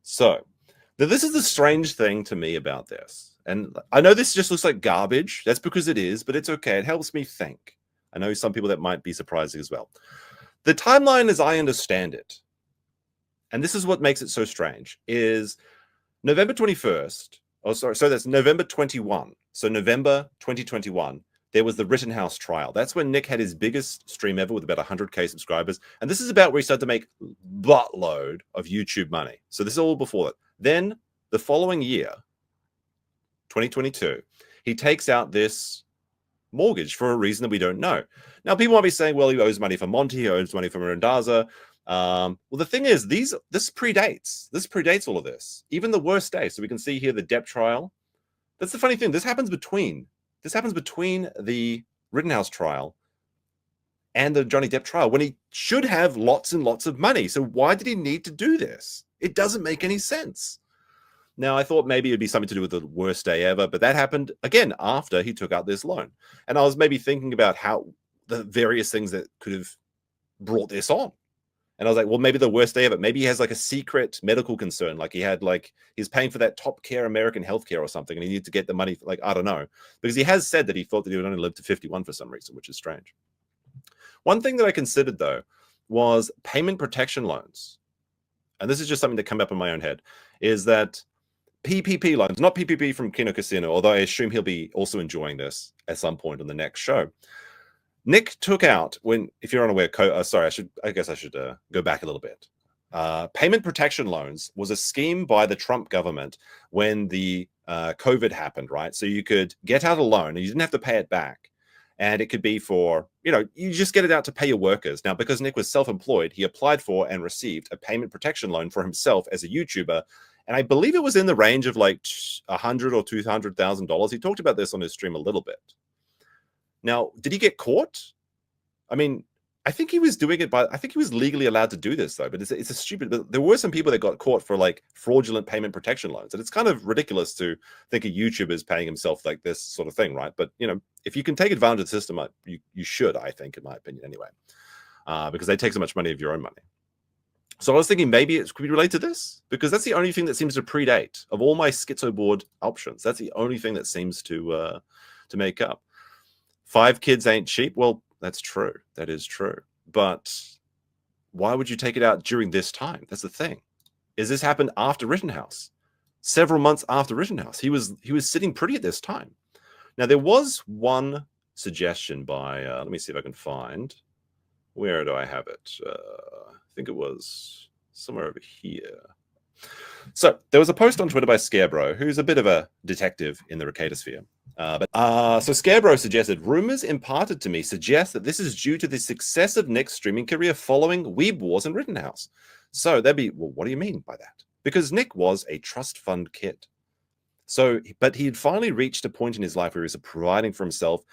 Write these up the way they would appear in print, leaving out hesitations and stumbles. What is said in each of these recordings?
So, this is the strange thing to me about this. And I know this just looks like garbage. That's because it is, but it's okay. It helps me think. I know some people that might be surprising as well. The timeline, as I understand it, and this is what makes it so strange, is November 21st. Oh, sorry. So that's November 21. So November 2021, there was the Rittenhouse trial. That's when Nick had his biggest stream ever with about 100K subscribers. And this is about where he started to make buttload of YouTube money. So this is all before it. Then the following year, 2022, he takes out this mortgage for a reason that we don't know. Now, people might be saying, well, he owes money for Monty, he owes money for Mirandaza. Well, the thing is, this predates all of this, even the worst day. So we can see here the Depp trial. That's the funny thing. This happens between the Rittenhouse trial and the Johnny Depp trial when he should have lots and lots of money. So why did he need to do this? It doesn't make any sense. Now, I thought maybe it'd be something to do with the worst day ever, but that happened again after he took out this loan. And I was maybe thinking about how the various things that could have brought this on. And I was like, well, maybe the worst day ever. Maybe he has like a secret medical concern. Like he's paying for that top care American healthcare or something. And he needs to get the money. Like, I don't know. Because he has said that he thought that he would only live to 51 for some reason, which is strange. One thing that I considered, though, was payment protection loans. And this is just something that came up in my own head, is that PPP loans, not PPP from Kino Casino, although I assume he'll be also enjoying this at some point on the next show. Nick took out, if you're unaware, I guess I should go back a little bit. Payment protection loans was a scheme by the Trump government when the COVID happened, right? So you could get out a loan and you didn't have to pay it back. And it could be for, you just get it out to pay your workers. Now, because Nick was self-employed, he applied for and received a payment protection loan for himself as a YouTuber. And I believe it was in the range of like $100,000 or $200,000. He talked about this on his stream a little bit. Now, did he get caught? I mean, I think he was doing it I think he was legally allowed to do this, though. But it's a stupid. There were some people that got caught for like fraudulent payment protection loans, and it's kind of ridiculous to think a YouTuber is paying himself like this sort of thing, right? But if you can take advantage of the system, you should, I think, in my opinion, anyway, because they take so much money of your own money. So I was thinking maybe it could be related to this, because that's the only thing that seems to predate of all my schizo board options. That's the only thing that seems to make up. 5 kids ain't cheap. Well, that's true. That is true. But why would you take it out during this time? That's the thing. Is this happened after Rittenhouse? Several months after Rittenhouse. He was sitting pretty at this time. Now, there was one suggestion by, let me see if I can find. Where do I have it? I think it was somewhere over here. So there was a post on Twitter by Scarebro, who's a bit of a detective in the Rekieta sphere. So Scarebro suggested, rumors imparted to me suggest that this is due to the success of Nick's streaming career following Weeb Wars and Rittenhouse. So that'd be, well, what do you mean by that? Because Nick was a trust fund kid. But he had finally reached a point in his life where he was providing for himself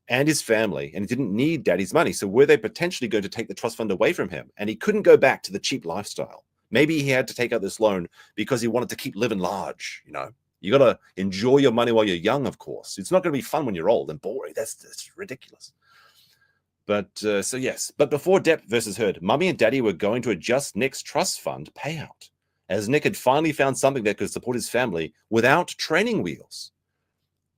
and his family, and he didn't need daddy's money. So were they potentially going to take the trust fund away from him? And he couldn't go back to the cheap lifestyle. Maybe he had to take out this loan because he wanted to keep living large. You got to enjoy your money while you're young, of course. It's not going to be fun when you're old and boring. That's ridiculous. But so yes, but before Depp versus Heard, Mummy and Daddy were going to adjust Nick's trust fund payout, as Nick had finally found something that could support his family without training wheels.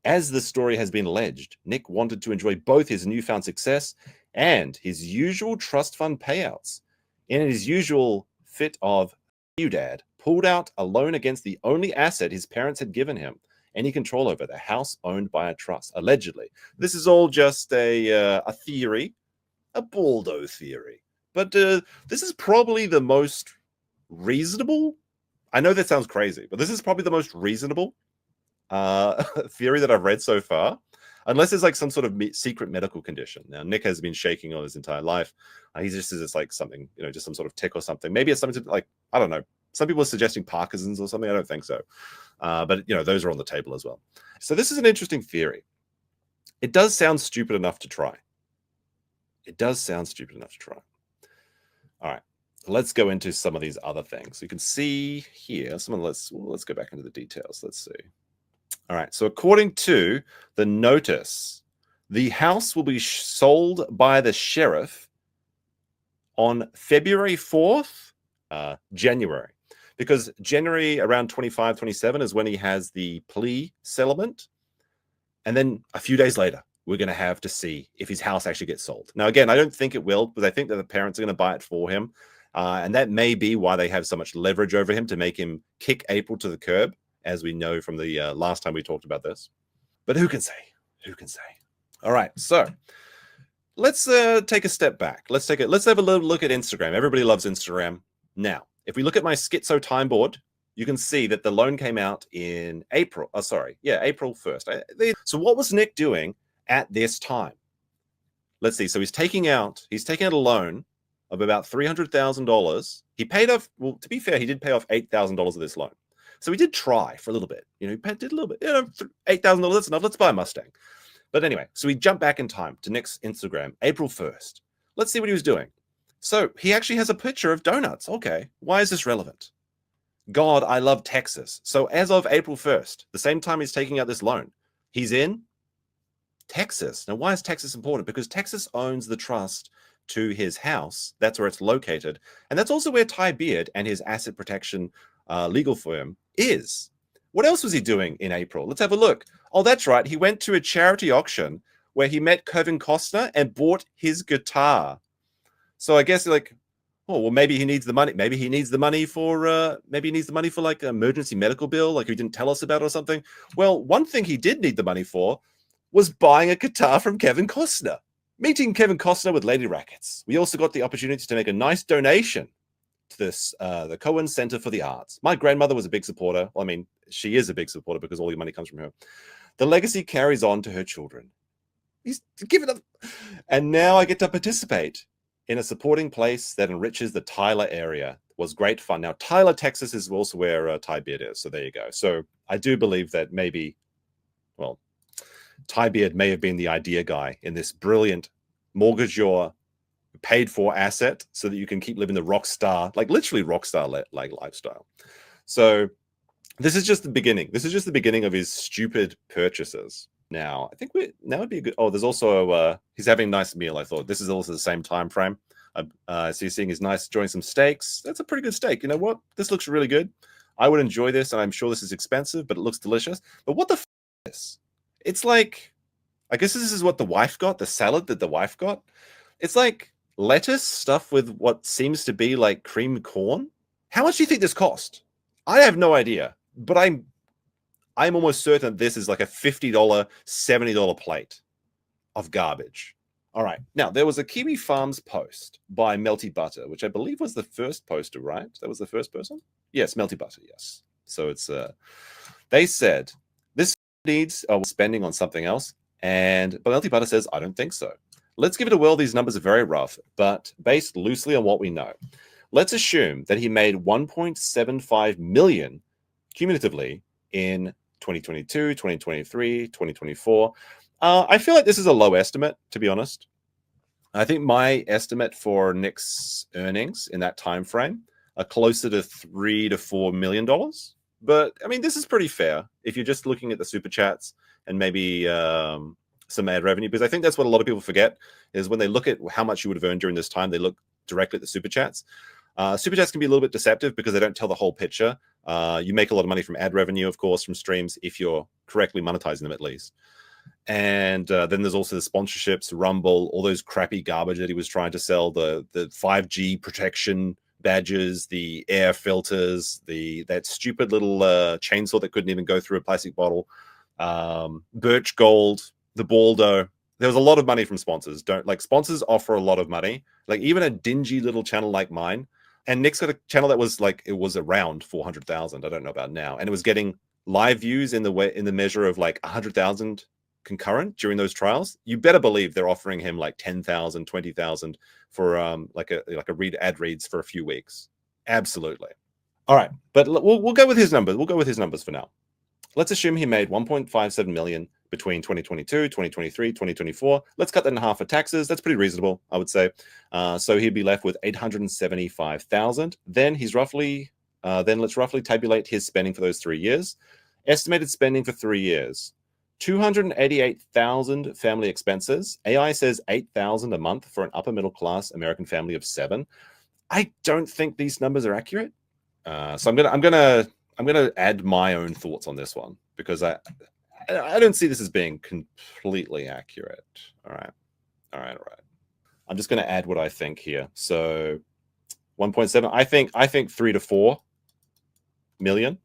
As the story has been alleged, Nick wanted to enjoy both his newfound success and his usual trust fund payouts. In his usual fit of, you dad, pulled out a loan against the only asset his parents had given him any control over, the house owned by a trust, allegedly. This is all just a theory, a Baldo theory. But this is probably the most reasonable. I know that sounds crazy, but this is probably the most reasonable theory that I've read so far, unless there's like some sort of secret medical condition. Now, Nick has been shaking all his entire life. He just says it's like something, just some sort of tick or something. Maybe it's something to, like, I don't know. Some people are suggesting Parkinson's or something. I don't think so. But, those are on the table as well. So this is an interesting theory. It does sound stupid enough to try. All right. Let's go into some of these other things. You can see here, let's go back into the details. Let's see. All right. So according to the notice, the house will be sold by the sheriff on February 4th, January. because January around 25, 27 is when he has the plea settlement. And then a few days later, we're going to have to see if his house actually gets sold. Now, again, I don't think it will, because I think that the parents are going to buy it for him. And that may be why they have so much leverage over him, to make him kick April to the curb, as we know from the last time we talked about this. But who can say? Who can say? All right, so let's take a step back. Let's have a little look at Instagram. Everybody loves Instagram. Now, if we look at my schizo time board, you can see that the loan came out in April. Oh, sorry. Yeah, April 1st. So what was Nick doing at this time? Let's see. So he's taking out a loan of about $300,000. He paid off, well, to be fair, he did pay off $8,000 of this loan. So he did try for a little bit. You know, he did a little bit. You know, $8,000, that's enough. Let's buy a Mustang. But anyway, so we jump back in time to Nick's Instagram, April 1st. Let's see what he was doing. So he actually has a picture of donuts. Okay, why is this relevant? God, I love Texas. So as of April 1st, the same time he's taking out this loan, he's in Texas. Now, why is Texas important? Because Texas owns the trust to his house. That's where it's located. And that's also where Ty Beard and his asset protection legal firm is. What else was he doing in April? Let's have a look. Oh, that's right. He went to a charity auction where he met Kevin Costner and bought his guitar. So I guess, like, oh, well, maybe he needs the money. Maybe he needs the money for like an emergency medical bill, like he didn't tell us about or something. Well, one thing he did need the money for was buying a guitar from Kevin Costner. Meeting Kevin Costner with Lady Rackets. We also got the opportunity to make a nice donation to this, the Cohen Center for the Arts. My grandmother was a big supporter. Well, I mean, she is a big supporter because all your money comes from her. The legacy carries on to her children. He's given up. And now I get to participate in a supporting place that enriches the Tyler area. It was great fun. Now, Tyler, Texas is also where Ty Beard is. So there you go. So I do believe that maybe, well, Ty Beard may have been the idea guy in this brilliant mortgage your paid for asset so that you can keep living the rock star, like literally rock star like lifestyle. So this is just the beginning. This is just the beginning of his stupid purchases. Now, I think now would be a good. Oh, there's also he's having a nice meal. I thought this is also the same time frame. So you're seeing his nice enjoying some steaks. That's a pretty good steak. You know what? This looks really good. I would enjoy this, and I'm sure this is expensive, but it looks delicious. But what the f is this? It's like, I guess this is what the wife got. The salad that the wife got. It's like lettuce stuffed with what seems to be like creamed corn. How much do you think this cost? I have no idea, but I'm almost certain this is like a $50, $70 plate of garbage. All right. Now, there was a Kiwi Farms post by Melty Butter, which I believe was the first poster, right? That was the first person? Yes, Melty Butter, yes. So it's, they said, this needs spending on something else. But Melty Butter says, I don't think so. Let's give it a whirl. These numbers are very rough, but based loosely on what we know. Let's assume that he made 1.75 million cumulatively in 2022, 2023, 2024. I feel like this is a low estimate, to be honest. I think my estimate for Nick's earnings in that time frame are closer to $3 to $4 million. But I mean, this is pretty fair if you're just looking at the super chats and maybe some ad revenue, because I think that's what a lot of people forget is when they look at how much you would have earned during this time, they look directly at the super chats. Super chats can be a little bit deceptive because they don't tell the whole picture. You make a lot of money from ad revenue, of course, from streams if you're correctly monetizing them at least. And then there's also the sponsorships, Rumble, all those crappy garbage that he was trying to sell, the 5G protection badges, the air filters, that stupid little chainsaw that couldn't even go through a plastic bottle, birch gold, the Baldo. There was a lot of money from sponsors. Sponsors offer a lot of money. Like even a dingy little channel like mine. And Nick's got a channel that was like, it was around 400,000. I don't know about now. And it was getting live views in the measure of like 100,000 concurrent during those trials. You better believe they're offering him like 10,000, 20,000 for like a ad reads for a few weeks. Absolutely. All right. But we'll go with his numbers. We'll go with his numbers for now. Let's assume he made 1.57 million between 2022, 2023, 2024. Let's cut that in half for taxes. That's pretty reasonable, I would say. So he'd be left with 875,000. Then let's roughly tabulate his spending for those 3 years. Estimated spending for 3 years, 288,000 family expenses. AI says 8,000 a month for an upper middle class American family of 7. I don't think these numbers are accurate. So I'm gonna add my own thoughts on this one because I don't see this as being completely accurate. All right. I'm just going to add what I think here. So 1.7. I think 3 to 4 million,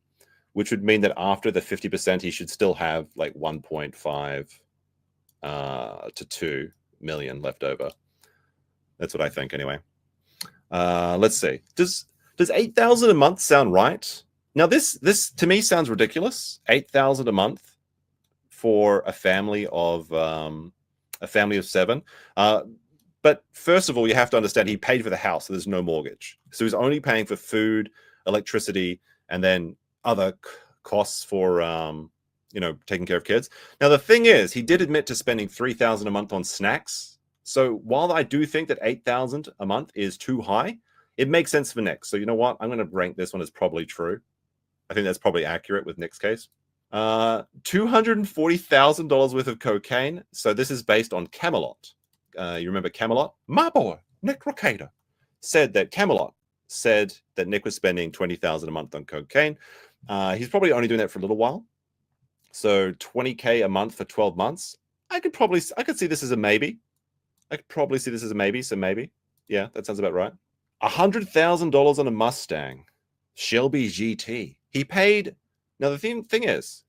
which would mean that after the 50%, he should still have like 1.5 to 2 million left over. That's what I think anyway. Let's see. Does 8,000 a month sound right? Now this to me sounds ridiculous. 8,000 a month for a family of 7. But first of all, you have to understand he paid for the house, so there's no mortgage. So he's only paying for food, electricity, and then other costs for taking care of kids. Now the thing is, he did admit to spending 3,000 a month on snacks. So while I do think that 8,000 a month is too high, it makes sense for Nick. So you know what? I'm going to rank this one as probably true. I think that's probably accurate with Nick's case. $240,000 worth of cocaine. So this is based on Camelot. You remember Camelot? My boy, Nick Rekieta, said that Nick was spending 20,000 a month on cocaine. He's probably only doing that for a little while. So 20K a month for 12 months. I could see this as a maybe. So maybe. Yeah, that sounds about right. $100,000 on a Mustang, Shelby GT. He paid. Now the thing is,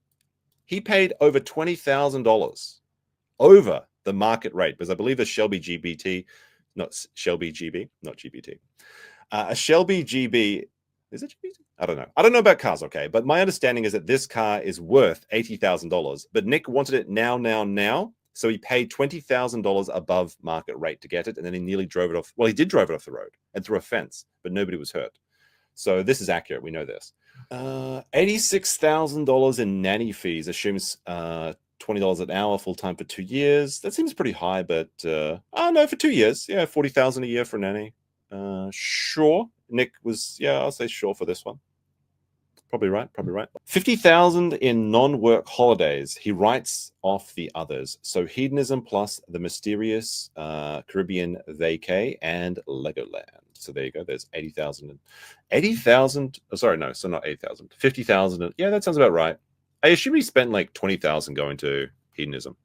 he paid over $20,000 over the market rate, because I believe a Shelby GBT, not Shelby GB, not GBT. A Shelby GB, is it GBT? I don't know. I don't know about cars, okay? But my understanding is that this car is worth $80,000, but Nick wanted it now. So he paid $20,000 above market rate to get it, and then he nearly drove it off. Well, he did drive it off the road and through a fence, but nobody was hurt. So this is accurate. We know this. $86,000 in nanny fees, assumes $20 an hour full time for 2 years. That seems pretty high, but no, for 2 years, yeah, $40,000 a year for a nanny. Sure, Nick was, yeah, I'll say sure for this one. Probably right. $50,000 in non-work holidays. He writes off the others. So hedonism plus the mysterious Caribbean vacay and Legoland. So there you go. There's 80,000. 80,000. Oh, sorry, no. So not 8,000. 50,000. Yeah, that sounds about right. I assume he spent like 20,000 going to hedonism.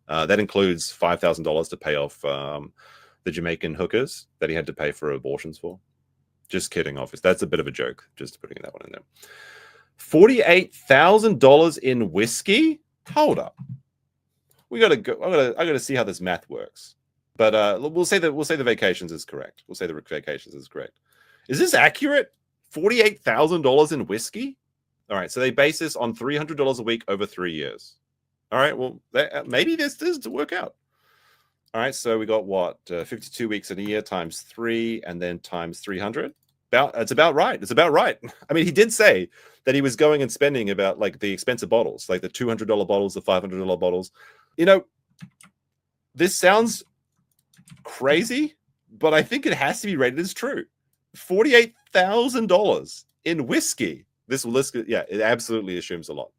That includes $5,000 to pay off the Jamaican hookers that he had to pay for abortions for. Just kidding, obviously. That's a bit of a joke. Just putting that one in there. $48,000 in whiskey. Hold up. We gotta go. I gotta see how this math works. But we'll say the vacations is correct. We'll say the vacations is correct. Is this accurate? $48,000 in whiskey. All right. So they base this on $300 a week over 3 years. All right. Well, maybe this does work out. All right. So we got what 52 weeks in a year times 3, and then times 300. It's about right. I mean, he did say that he was going and spending about like the expensive bottles, like the $200 bottles, the $500 bottles. You know, this sounds crazy, but I think it has to be rated as true. $48,000 in whiskey. This list, yeah, it absolutely assumes a lot.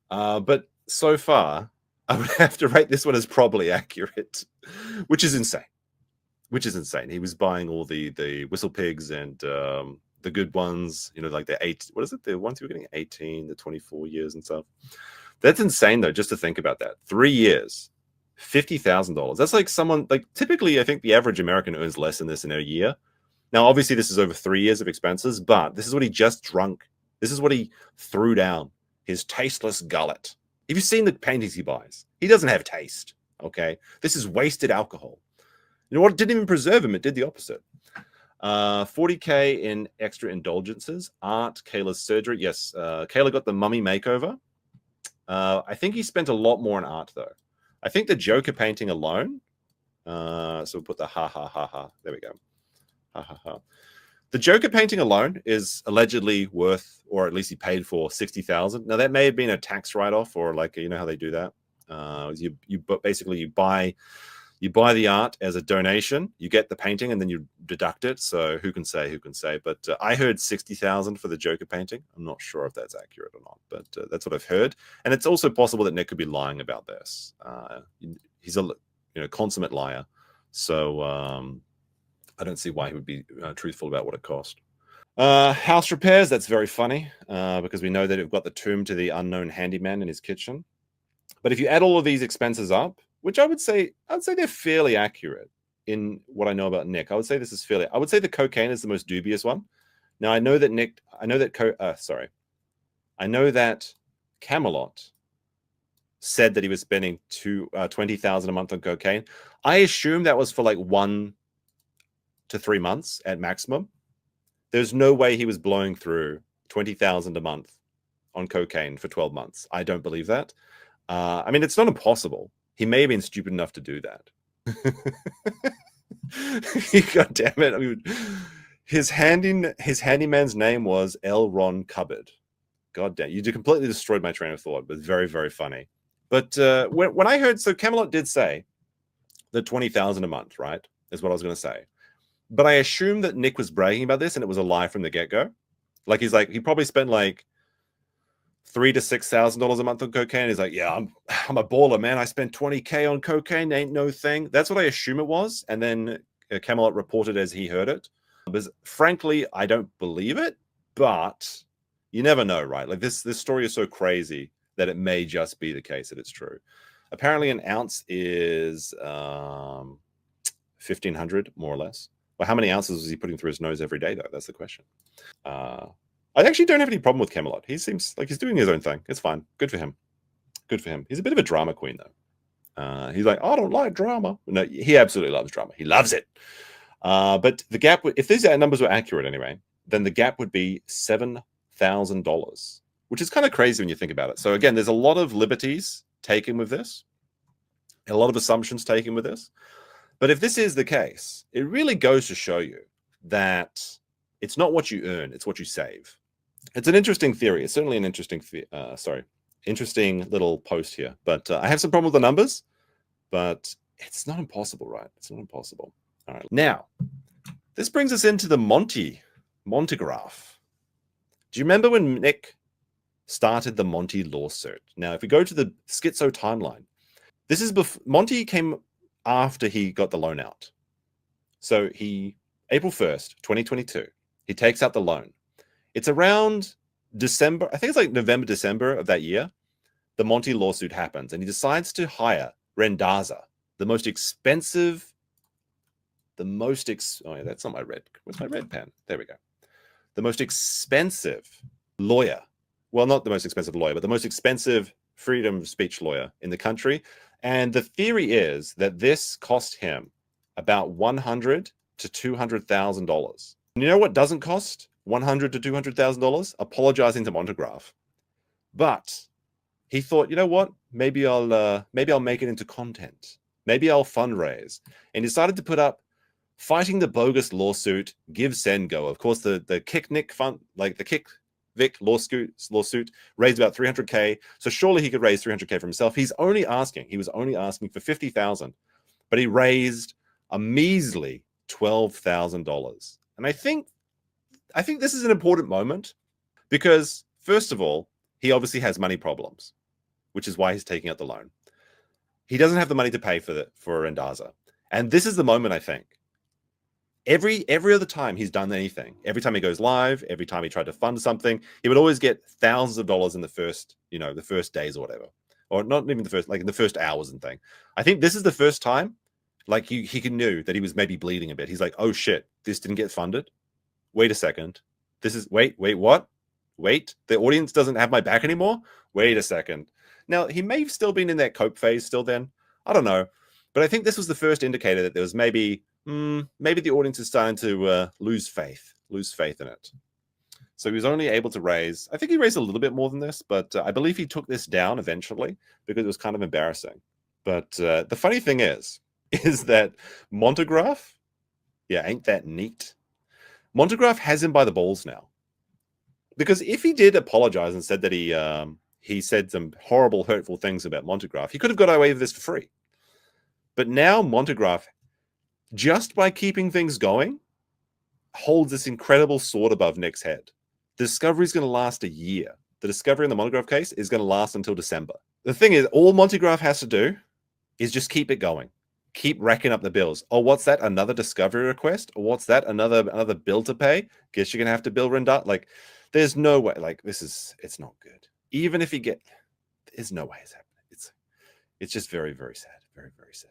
But so far, I would have to rate this one as probably accurate, which is insane. He was buying all the whistle pigs and the good ones, like the ones who were getting 18, the 24 years and stuff. That's insane though, just to think about that. 3 years, $50,000. That's like someone, like typically I think the average American earns less than this in a year. Now, obviously this is over 3 years of expenses, but this is what he just drunk. This is what he threw down, his tasteless gullet. Have you seen the paintings he buys? He doesn't have taste, okay? This is wasted alcohol. You know what? It didn't even preserve him. It did the opposite. 40K in extra indulgences. Art, Kayla's surgery. Yes, Kayla got the mummy makeover. I think he spent a lot more on art, though. I think the Joker painting alone. So we'll put the ha, ha, ha, ha. There we go. Ha, ha, ha. The Joker painting alone is allegedly worth, or at least he paid for, $60,000. Now, that may have been a tax write-off, or like, you know how they do that? You buy the art as a donation, you get the painting, and then you deduct it. So who can say? But I heard $60,000 for the Joker painting. I'm not sure if that's accurate or not, but that's what I've heard. And it's also possible that Nick could be lying about this. He's a consummate liar. So I don't see why he would be truthful about what it cost. House repairs, that's very funny because we know that we've got the tomb to the unknown handyman in his kitchen. But if you add all of these expenses up, which I would say they're fairly accurate in what I know about Nick. I would say this is fairly. I would say the cocaine is the most dubious one. Now I know that I know that Camelot said that he was spending 20,000 a month on cocaine. I assume that was for like 1 to 3 months at maximum. There's no way he was blowing through 20,000 a month on cocaine for 12 months. I don't believe that. I mean, it's not impossible. He may have been stupid enough to do that. God damn it! I mean, his handyman's name was L. Ron Cupboard. God damn, you completely destroyed my train of thought, but very, very funny. But when I heard, so Camelot did say that 20,000 a month, right, is what I was going to say. But I assume that Nick was bragging about this and it was a lie from the get-go. Like, he probably spent like $3,000 to $6,000 a month on cocaine. He's like, yeah, I'm a baller, man. I spent 20K on cocaine, ain't no thing. That's what I assume it was. And then Camelot reported as he heard it. Because frankly, I don't believe it, but you never know, right? Like this story is so crazy that it may just be the case that it's true. Apparently an ounce is 1,500, more or less. Well, how many ounces was he putting through his nose every day, though? That's the question. I actually don't have any problem with Camelot. He seems like he's doing his own thing. It's fine. Good for him. Good for him. He's a bit of a drama queen, though. He's like, I don't like drama. No, he absolutely loves drama. He loves it. But the gap, if these numbers were accurate anyway, then the gap would be $7,000, which is kind of crazy when you think about it. So again, there's a lot of liberties taken with this, a lot of assumptions taken with this. But if this is the case, it really goes to show you that it's not what you earn, it's what you save. It's an interesting theory. It's certainly an interesting, interesting little post here. But I have some problem with the numbers, but it's not impossible, right? It's not impossible. All right. Now, this brings us into the Montegraph. Do you remember when Nick started the Monty lawsuit? Now, if we go to the schizo timeline, this is before Monty came after he got the loan out. So April 1st, 2022, he takes out the loan. It's around December, I think it's like November, December of that year, the Monty lawsuit happens, and he decides to hire Rendaza, the most expensive, oh yeah, that's not my red, where's my red pen? There we go. The most expensive lawyer, well, not the most expensive lawyer, but the most expensive freedom of speech lawyer in the country. And the theory is that this cost him about $100,000 to $200,000. You know what doesn't cost $100,000 to $200,000? Apologizing to Montegraph. But he thought, you know what? Maybe I'll make it into content. Maybe I'll fundraise. And he decided to put up fighting the bogus lawsuit, give send go. Of course, the Kick Nick fund, like the Kick Vic lawsuit raised about 300K. So surely he could raise 300K for himself. He was only asking for 50,000, but he raised a measly $12,000. And I think this is an important moment because, first of all, he obviously has money problems, which is why he's taking out the loan. He doesn't have the money to pay for Rendaza. And this is the moment, I think. Every other time he's done anything, every time he goes live, every time he tried to fund something, he would always get thousands of dollars in the first days or whatever. Or not even in the first hours and thing. I think this is the first time, like he knew that he was maybe bleeding a bit. He's like, oh shit, this didn't get funded. Wait a second. Wait, what? Wait, the audience doesn't have my back anymore? Wait a second. Now, he may have still been in that cope phase still then. I don't know. But I think this was the first indicator that there was maybe the audience is starting to lose faith in it. So he was only able to raise, I think he raised a little bit more than this, but I believe he took this down eventually because it was kind of embarrassing. But the funny thing is that Montegraph, yeah, ain't that neat? Montegraph has him by the balls now. Because if he did apologize and said that he said some horrible, hurtful things about Montegraph, he could have got away with this for free. But now Montegraph, just by keeping things going, holds this incredible sword above Nick's head. The discovery is going to last a year. The discovery in the Montegraph case is going to last until December. The thing is, all Montegraph has to do is just keep it going. keep racking up the bills. Oh, what's that? Another discovery request? Or what's that? Another bill to pay? Guess you're gonna have to bill Rendar. Like, there's no way. Like, it's not good. Even if you get, there's no way it's happening. It's just very, very sad. Very, very sad.